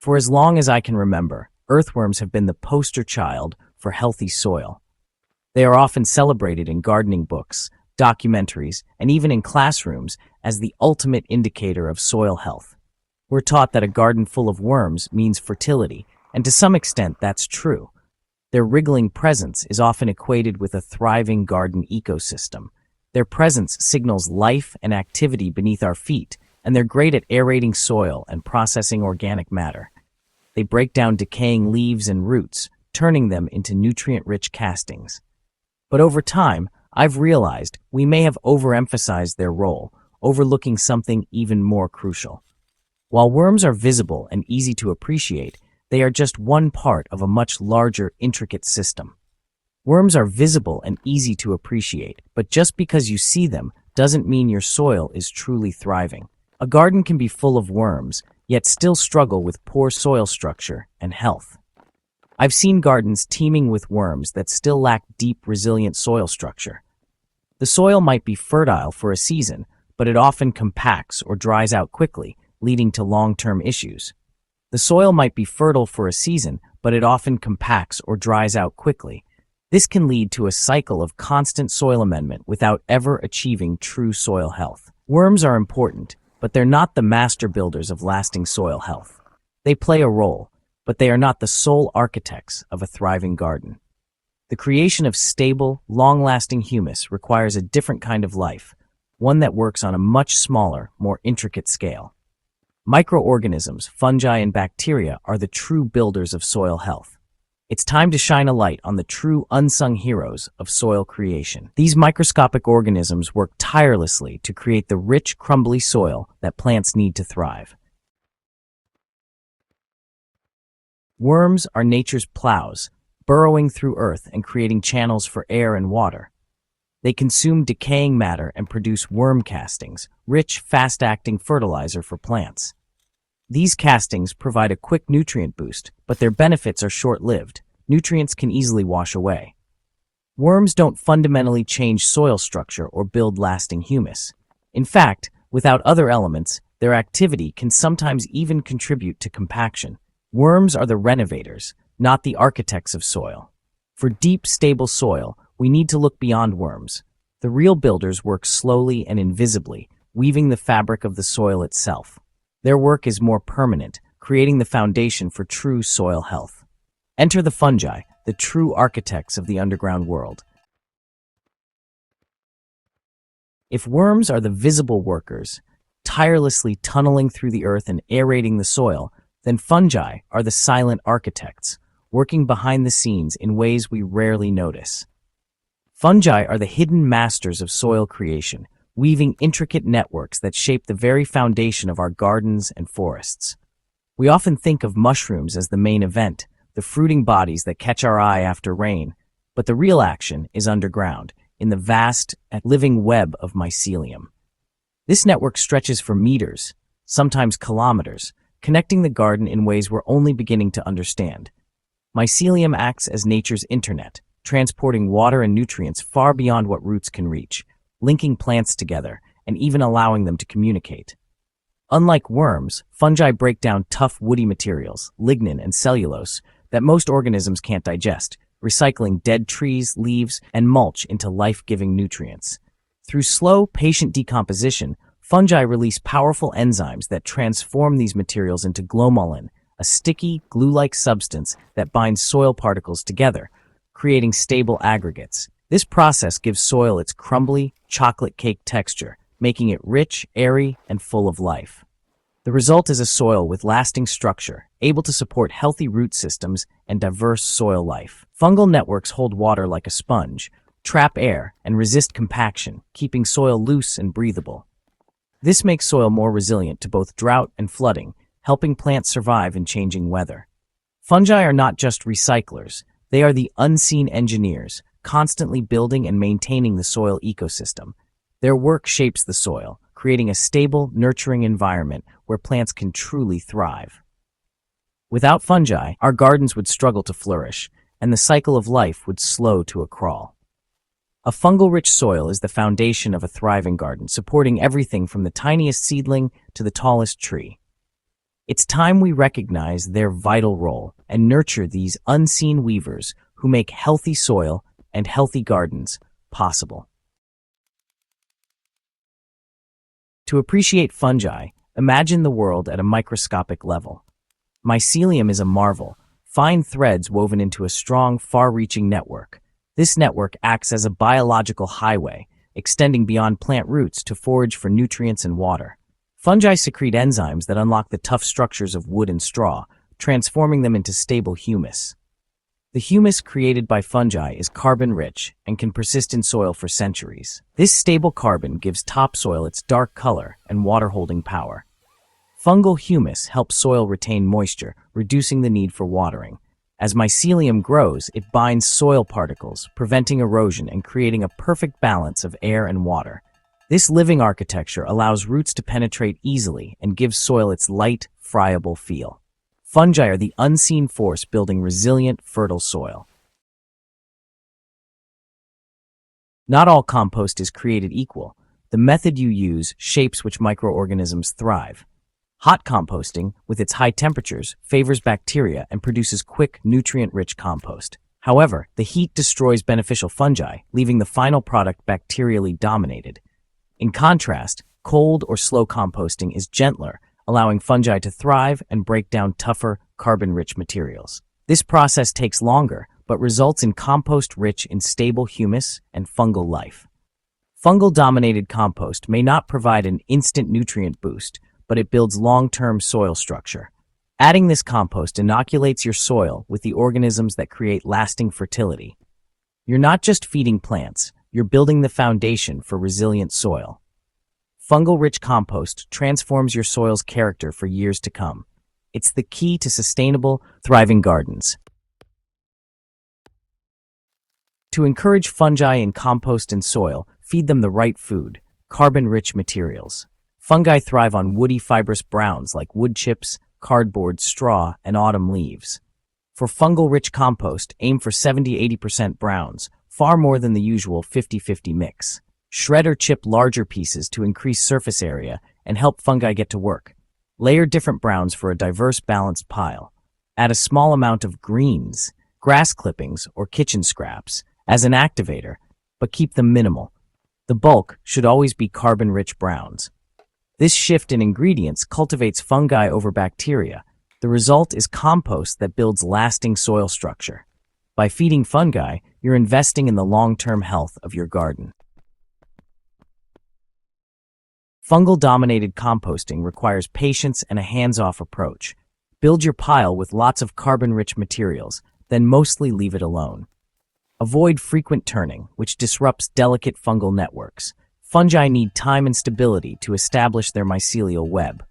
For as long as I can remember, earthworms have been the poster child for healthy soil. They are often celebrated in gardening books, documentaries, and even in classrooms as the ultimate indicator of soil health. We're taught that a garden full of worms means fertility, and to some extent that's true. Their wriggling presence is often equated with a thriving garden ecosystem. Their presence signals life and activity beneath our feet, and they're great at aerating soil and processing organic matter. They break down decaying leaves and roots, turning them into nutrient-rich castings. But over time, I've realized we may have overemphasized their role, overlooking something even more crucial. While worms are visible and easy to appreciate, they are just one part of a much larger, intricate system. Worms are visible and easy to appreciate, but just because you see them doesn't mean your soil is truly thriving. A garden can be full of worms, yet still struggle with poor soil structure and health. I've seen gardens teeming with worms that still lack deep, resilient soil structure. The soil might be fertile for a season, but it often compacts or dries out quickly, leading to long-term issues. The soil might be fertile for a season, but it often compacts or dries out quickly. This can lead to a cycle of constant soil amendment without ever achieving true soil health. Worms are important, but they're not the master builders of lasting soil health. They play a role, but they are not the sole architects of a thriving garden. The creation of stable, long-lasting humus requires a different kind of life, one that works on a much smaller, more intricate scale. Microorganisms, fungi, and bacteria are the true builders of soil health. It's time to shine a light on the true unsung heroes of soil creation. These microscopic organisms work tirelessly to create the rich, crumbly soil that plants need to thrive. Worms are nature's plows, burrowing through earth and creating channels for air and water. They consume decaying matter and produce worm castings, rich, fast-acting fertilizer for plants. These castings provide a quick nutrient boost, but their benefits are short-lived. Nutrients can easily wash away. Worms don't fundamentally change soil structure or build lasting humus. In fact, without other elements, their activity can sometimes even contribute to compaction. Worms are the renovators, not the architects of soil. For deep, stable soil, we need to look beyond worms. The real builders work slowly and invisibly, weaving the fabric of the soil itself. Their work is more permanent, creating the foundation for true soil health. Enter the fungi, the true architects of the underground world. If worms are the visible workers, tirelessly tunneling through the earth and aerating the soil, then fungi are the silent architects, working behind the scenes in ways we rarely notice. Fungi are the hidden masters of soil creation, weaving intricate networks that shape the very foundation of our gardens and forests. We often think of mushrooms as the main event, the fruiting bodies that catch our eye after rain, but the real action is underground, in the vast, living web of mycelium. This network stretches for meters, sometimes kilometers, connecting the garden in ways we're only beginning to understand. Mycelium acts as nature's internet, transporting water and nutrients far beyond what roots can reach, linking plants together, and even allowing them to communicate. Unlike worms, fungi break down tough woody materials, lignin and cellulose, that most organisms can't digest, recycling dead trees, leaves, and mulch into life-giving nutrients. Through slow, patient decomposition, fungi release powerful enzymes that transform these materials into glomalin, a sticky, glue-like substance that binds soil particles together, creating stable aggregates. This process gives soil its crumbly, chocolate cake texture, making it rich, airy, and full of life. The result is a soil with lasting structure, able to support healthy root systems and diverse soil life. Fungal networks hold water like a sponge, trap air, and resist compaction, keeping soil loose and breathable. This makes soil more resilient to both drought and flooding, helping plants survive in changing weather. Fungi are not just recyclers, they are the unseen engineers, constantly building and maintaining the soil ecosystem. Their work shapes the soil, creating a stable, nurturing environment where plants can truly thrive. Without fungi, our gardens would struggle to flourish, and the cycle of life would slow to a crawl. A fungal-rich soil is the foundation of a thriving garden, supporting everything from the tiniest seedling to the tallest tree. It's time we recognize their vital role and nurture these unseen weavers who make healthy soil and healthy gardens possible. To appreciate fungi, imagine the world at a microscopic level. Mycelium is a marvel, fine threads woven into a strong, far-reaching network. This network acts as a biological highway, extending beyond plant roots to forage for nutrients and water. Fungi secrete enzymes that unlock the tough structures of wood and straw, transforming them into stable humus. The humus created by fungi is carbon-rich and can persist in soil for centuries. This stable carbon gives topsoil its dark color and water-holding power. Fungal humus helps soil retain moisture, reducing the need for watering. As mycelium grows, it binds soil particles, preventing erosion and creating a perfect balance of air and water. This living architecture allows roots to penetrate easily and gives soil its light, friable feel. Fungi are the unseen force building resilient, fertile soil. Not all compost is created equal. The method you use shapes which microorganisms thrive. Hot composting, with its high temperatures, favors bacteria and produces quick, nutrient-rich compost. However, the heat destroys beneficial fungi, leaving the final product bacterially dominated. In contrast, cold or slow composting is gentler, allowing fungi to thrive and break down tougher, carbon-rich materials. This process takes longer, but results in compost rich in stable humus and fungal life. Fungal-dominated compost may not provide an instant nutrient boost, but it builds long-term soil structure. Adding this compost inoculates your soil with the organisms that create lasting fertility. You're not just feeding plants, you're building the foundation for resilient soil. Fungal-rich compost transforms your soil's character for years to come. It's the key to sustainable, thriving gardens. To encourage fungi in compost and soil, feed them the right food, carbon-rich materials. Fungi thrive on woody fibrous browns like wood chips, cardboard, straw, and autumn leaves. For fungal-rich compost, aim for 70–80% browns, far more than the usual 50–50 mix. Shred or chip larger pieces to increase surface area and help fungi get to work. Layer different browns for a diverse, balanced pile. Add a small amount of greens, grass clippings, or kitchen scraps as an activator, but keep them minimal. The bulk should always be carbon-rich browns. This shift in ingredients cultivates fungi over bacteria. The result is compost that builds lasting soil structure. By feeding fungi, you're investing in the long-term health of your garden. Fungal-dominated composting requires patience and a hands-off approach. Build your pile with lots of carbon-rich materials, then mostly leave it alone. Avoid frequent turning, which disrupts delicate fungal networks. Fungi need time and stability to establish their mycelial web.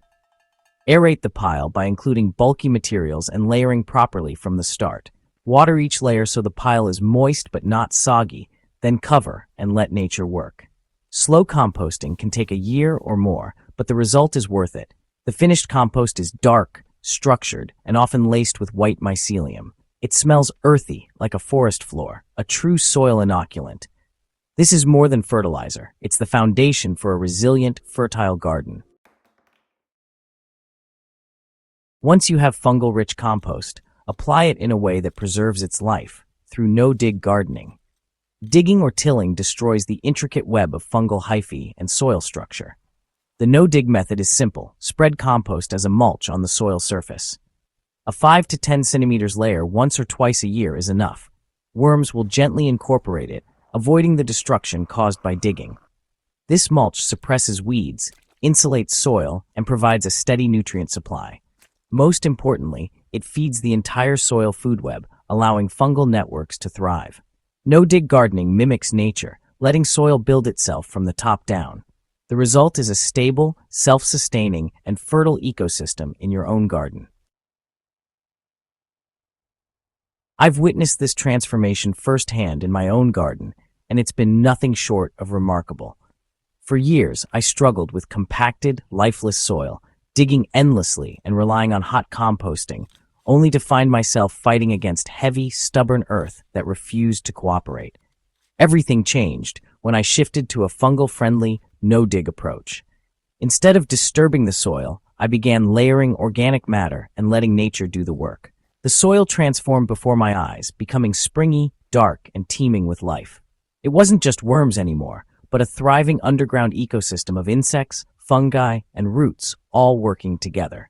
Aerate the pile by including bulky materials and layering properly from the start. Water each layer so the pile is moist but not soggy, then cover and let nature work. Slow composting can take a year or more, but the result is worth it. The finished compost is dark, structured, and often laced with white mycelium. It smells earthy, like a forest floor, a true soil inoculant. This is more than fertilizer. It's the foundation for a resilient, fertile garden. Once you have fungal-rich compost, apply it in a way that preserves its life, through no-dig gardening. Digging or tilling destroys the intricate web of fungal hyphae and soil structure. The no-dig method is simple. Spread compost as a mulch on the soil surface. A 5 to 10 centimeters layer once or twice a year is enough. Worms will gently incorporate it, avoiding the destruction caused by digging. This mulch suppresses weeds, insulates soil, and provides a steady nutrient supply. Most importantly, it feeds the entire soil food web, allowing fungal networks to thrive. No-dig gardening mimics nature, letting soil build itself from the top down. The result is a stable, self-sustaining, and fertile ecosystem in your own garden. I've witnessed this transformation firsthand in my own garden, and it's been nothing short of remarkable. For years, I struggled with compacted, lifeless soil, digging endlessly and relying on hot composting, only to find myself fighting against heavy, stubborn earth that refused to cooperate. Everything changed when I shifted to a fungal-friendly, no-dig approach. Instead of disturbing the soil, I began layering organic matter and letting nature do the work. The soil transformed before my eyes, becoming springy, dark, and teeming with life. It wasn't just worms anymore, but a thriving underground ecosystem of insects, fungi, and roots all working together.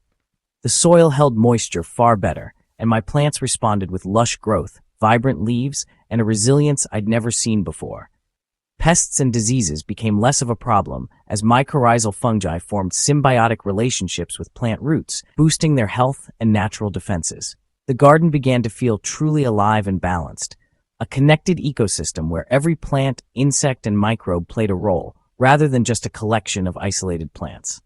The soil held moisture far better, and my plants responded with lush growth, vibrant leaves, and a resilience I'd never seen before. Pests and diseases became less of a problem as mycorrhizal fungi formed symbiotic relationships with plant roots, boosting their health and natural defenses. The garden began to feel truly alive and balanced, a connected ecosystem where every plant, insect, and microbe played a role, rather than just a collection of isolated plants.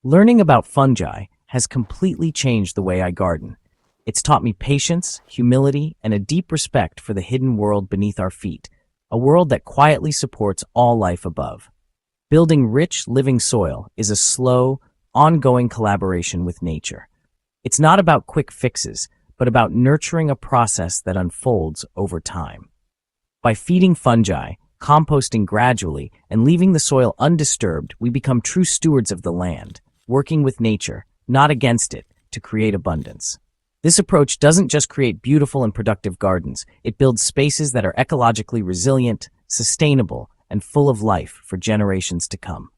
Learning about fungi has completely changed the way I garden. It's taught me patience, humility, and a deep respect for the hidden world beneath our feet, a world that quietly supports all life above. Building rich, living soil is a slow, ongoing collaboration with nature. It's not about quick fixes, but about nurturing a process that unfolds over time. By feeding fungi, composting gradually, and leaving the soil undisturbed, we become true stewards of the land, working with nature, not against it, to create abundance. This approach doesn't just create beautiful and productive gardens, it builds spaces that are ecologically resilient, sustainable, and full of life for generations to come.